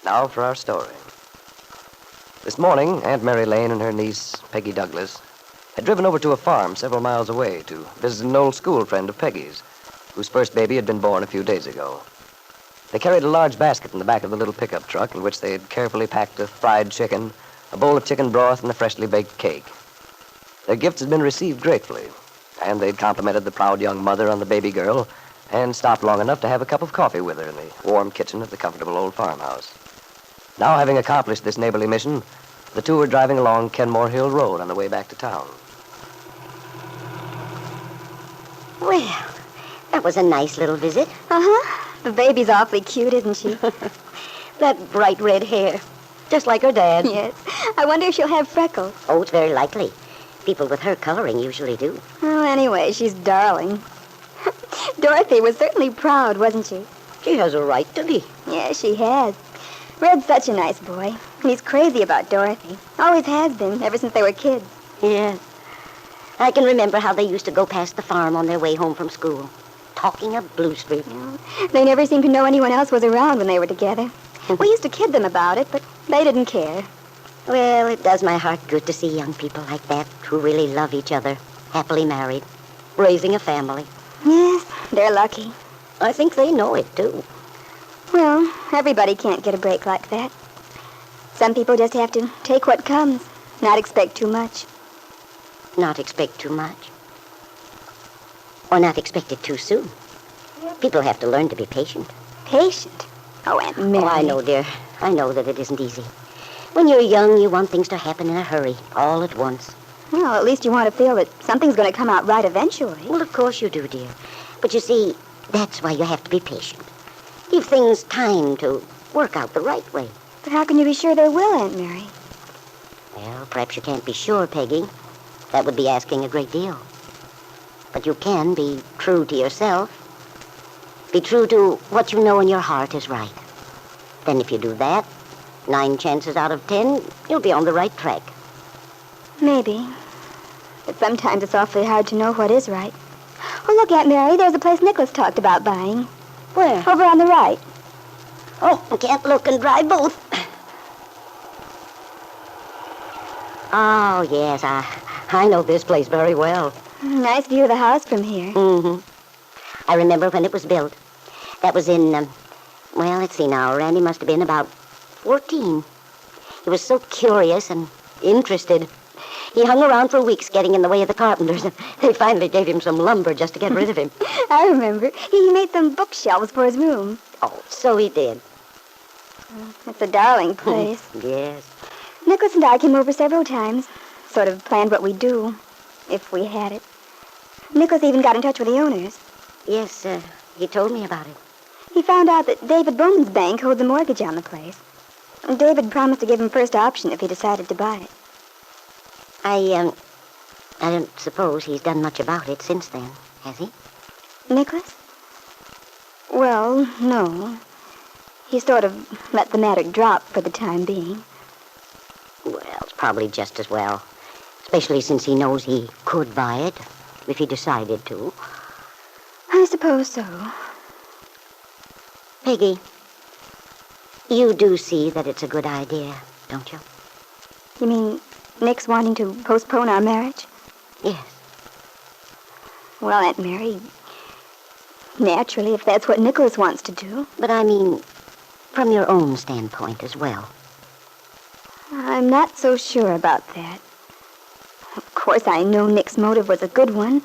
Now for our story. This morning, Aunt Mary Lane and her niece, Peggy Douglas, had driven over to a farm several miles away to visit an old school friend of Peggy's, whose first baby had been born a few days ago. They carried a large basket in the back of the little pickup truck in which they had carefully packed a fried chicken, a bowl of chicken broth, and a freshly baked cake. Their gifts had been received gratefully, and they'd complimented the proud young mother on the baby girl and stopped long enough to have a cup of coffee with her in the warm kitchen of the comfortable old farmhouse. Now, having accomplished this neighborly mission, the two were driving along Kenmore Hill Road on the way back to town. Well, that was a nice little visit. Uh-huh. The baby's awfully cute, isn't she? That bright red hair, just like her dad. Yes. I wonder if she'll have freckles. Oh, it's very likely. People with her coloring usually do. Oh, anyway, she's darling. Dorothy was certainly proud, wasn't she? She has a right to be. Yes, she has. Red's such a nice boy, and he's crazy about Dorothy. Always has been, ever since they were kids. Yes. I can remember how they used to go past the farm on their way home from school, talking of Blue Street. They never seemed to know anyone else was around when they were together. We used to kid them about it, but they didn't care. Well, it does my heart good to see young people like that who really love each other, happily married, raising a family. Yes, they're lucky. I think they know it, too. Well, everybody can't get a break like that. Some people just have to take what comes, not expect too much. Not expect too much. Or not expect it too soon. People have to learn to be patient. Patient? Oh, Aunt Mary. Oh, I know, dear. I know that it isn't easy. When you're young, you want things to happen in a hurry, all at once. Well, at least you want to feel that something's going to come out right eventually. Well, of course you do, dear. But you see, that's why you have to be patient. Give things time to work out the right way. But how can you be sure they will, Aunt Mary? Well, perhaps you can't be sure, Peggy. That would be asking a great deal. But you can be true to yourself. Be true to what you know in your heart is right. Then if you do that, 9 chances out of 10, you'll be on the right track. Maybe. But sometimes it's awfully hard to know what is right. Oh, look, Aunt Mary, there's a place Nicholas talked about buying. Where? Over on the right. Oh, I can't look and drive both. Oh, yes, I know this place very well. Nice view of the house from here. Mm-hmm. I remember when it was built. That was in, well, let's see now. Randy must have been about 14. He was so curious and interested. He hung around for weeks getting in the way of the carpenters. They finally gave him some lumber just to get rid of him. I remember. He made some bookshelves for his room. Oh, so he did. It's a darling place. Yes. Nicholas and I came over several times. Sort of planned what we'd do, if we had it. Nicholas even got in touch with the owners. Yes, he told me about it. He found out that David Bowman's bank holds a mortgage on the place. David promised to give him first option if he decided to buy it. I don't suppose he's done much about it since then, has he? Nicholas? Well, no. He sort of let the matter drop for the time being. Well, it's probably just as well. Especially since he knows he could buy it, if he decided to. I suppose so. Peggy, you do see that it's a good idea, don't you? You mean Nick's wanting to postpone our marriage? Yes. Well, Aunt Mary, naturally, if that's what Nicholas wants to do. But I mean, from your own standpoint as well. I'm not so sure about that. Of course, I know Nick's motive was a good one.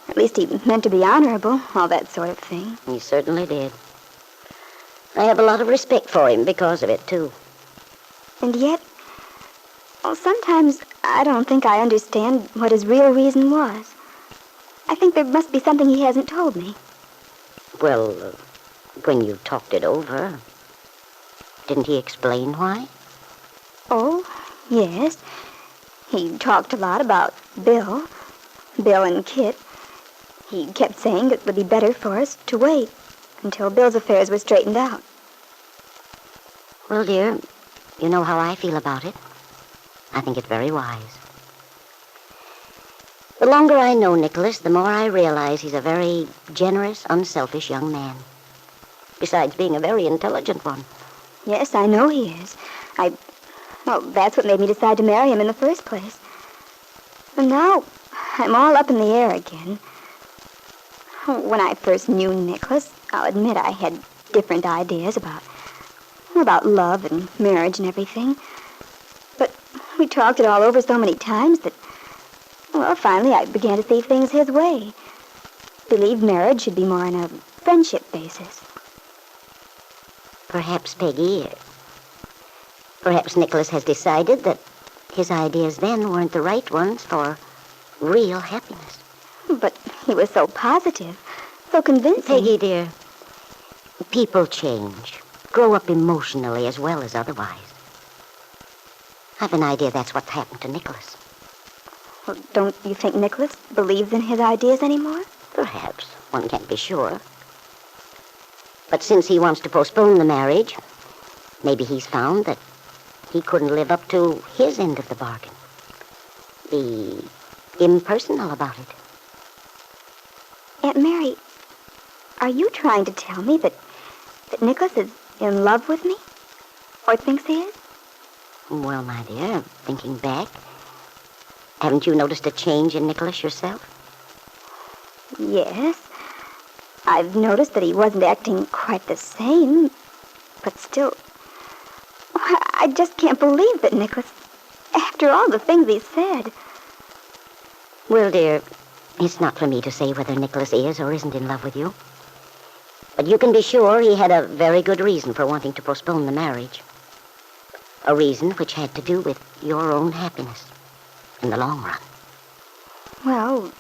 At least he meant to be honorable, all that sort of thing. He certainly did. I have a lot of respect for him because of it, too. And yet, well, sometimes I don't think I understand what his real reason was. I think there must be something he hasn't told me. Well, when you talked it over, didn't he explain why? Oh, yes. He talked a lot about Bill and Kit. He kept saying it would be better for us to wait until Bill's affairs were straightened out. Well, dear, you know how I feel about it. I think it's very wise. The longer I know Nicholas, the more I realize he's a very generous, unselfish young man. Besides being a very intelligent one. Yes, I know he is. Well, that's what made me decide to marry him in the first place. And now, I'm all up in the air again. When I first knew Nicholas, I'll admit I had different ideas about love and marriage and everything. But we talked it all over so many times that, well, finally I began to see things his way. Believed marriage should be more on a friendship basis. Perhaps, Peggy, perhaps Nicholas has decided that his ideas then weren't the right ones for real happiness. But he was so positive, so convincing. Peggy, dear, people change, grow up emotionally as well as otherwise. I've an idea that's what's happened to Nicholas. Well, don't you think Nicholas believes in his ideas anymore? Perhaps. One can't be sure. But since he wants to postpone the marriage, maybe he's found that he couldn't live up to his end of the bargain. Be impersonal about it. Aunt Mary, are you trying to tell me that Nicholas is in love with me? Or thinks he is? Well, my dear, thinking back, haven't you noticed a change in Nicholas yourself? Yes. I've noticed that he wasn't acting quite the same, but still, I just can't believe that Nicholas, after all the things he said. Well, dear, it's not for me to say whether Nicholas is or isn't in love with you. But you can be sure he had a very good reason for wanting to postpone the marriage. A reason which had to do with your own happiness in the long run. Well,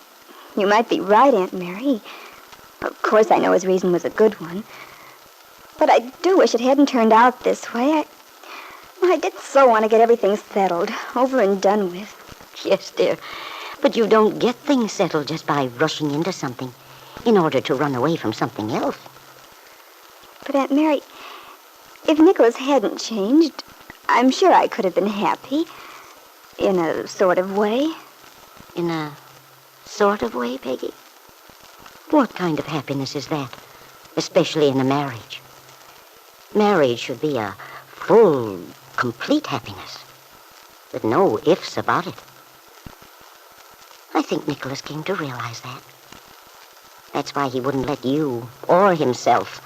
you might be right, Aunt Mary. Of course, I know his reason was a good one. But I do wish it hadn't turned out this way. I did so want to get everything settled, over and done with. Yes, dear. But you don't get things settled just by rushing into something in order to run away from something else. But, Aunt Mary, if Nicholas hadn't changed, I'm sure I could have been happy. In a sort of way. In a sort of way, Peggy? What kind of happiness is that? Especially in a marriage. Marriage should be a full, complete happiness. With no ifs about it. I think Nicholas came to realize that. That's why he wouldn't let you or himself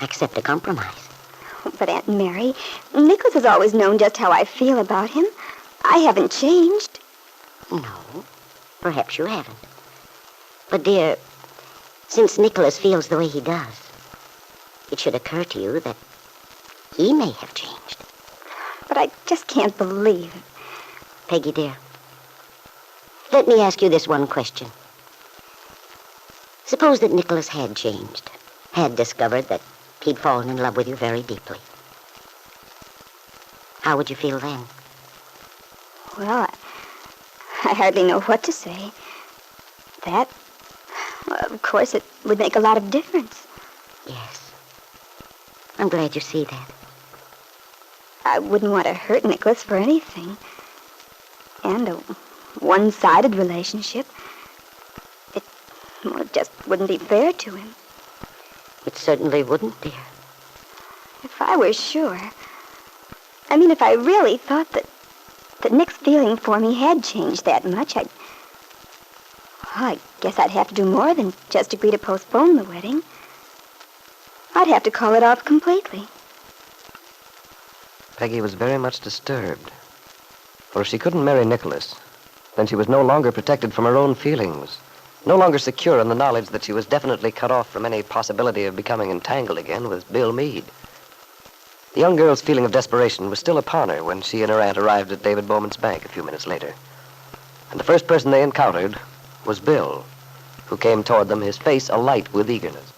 accept a compromise. But, Aunt Mary, Nicholas has always known just how I feel about him. I haven't changed. No, perhaps you haven't. But, dear, since Nicholas feels the way he does, it should occur to you that he may have changed. But I just can't believe it. Peggy, dear, let me ask you this one question. Suppose that Nicholas had changed, had discovered that he'd fallen in love with you very deeply. How would you feel then? Well, I hardly know what to say. That, well, of course, it would make a lot of difference. Yes. I'm glad you see that. I wouldn't want to hurt Nicholas for anything. And a one-sided relationship, it just wouldn't be fair to him. It certainly wouldn't, dear. If I were sure, if I really thought that Nick's feeling for me had changed that much, I guess I'd have to do more than just agree to postpone the wedding. I'd have to call it off completely. Peggy was very much disturbed. For if she couldn't marry Nicholas, then she was no longer protected from her own feelings, no longer secure in the knowledge that she was definitely cut off from any possibility of becoming entangled again with Bill Meade. The young girl's feeling of desperation was still upon her when she and her aunt arrived at David Bowman's bank a few minutes later. And the first person they encountered was Bill, who came toward them, his face alight with eagerness.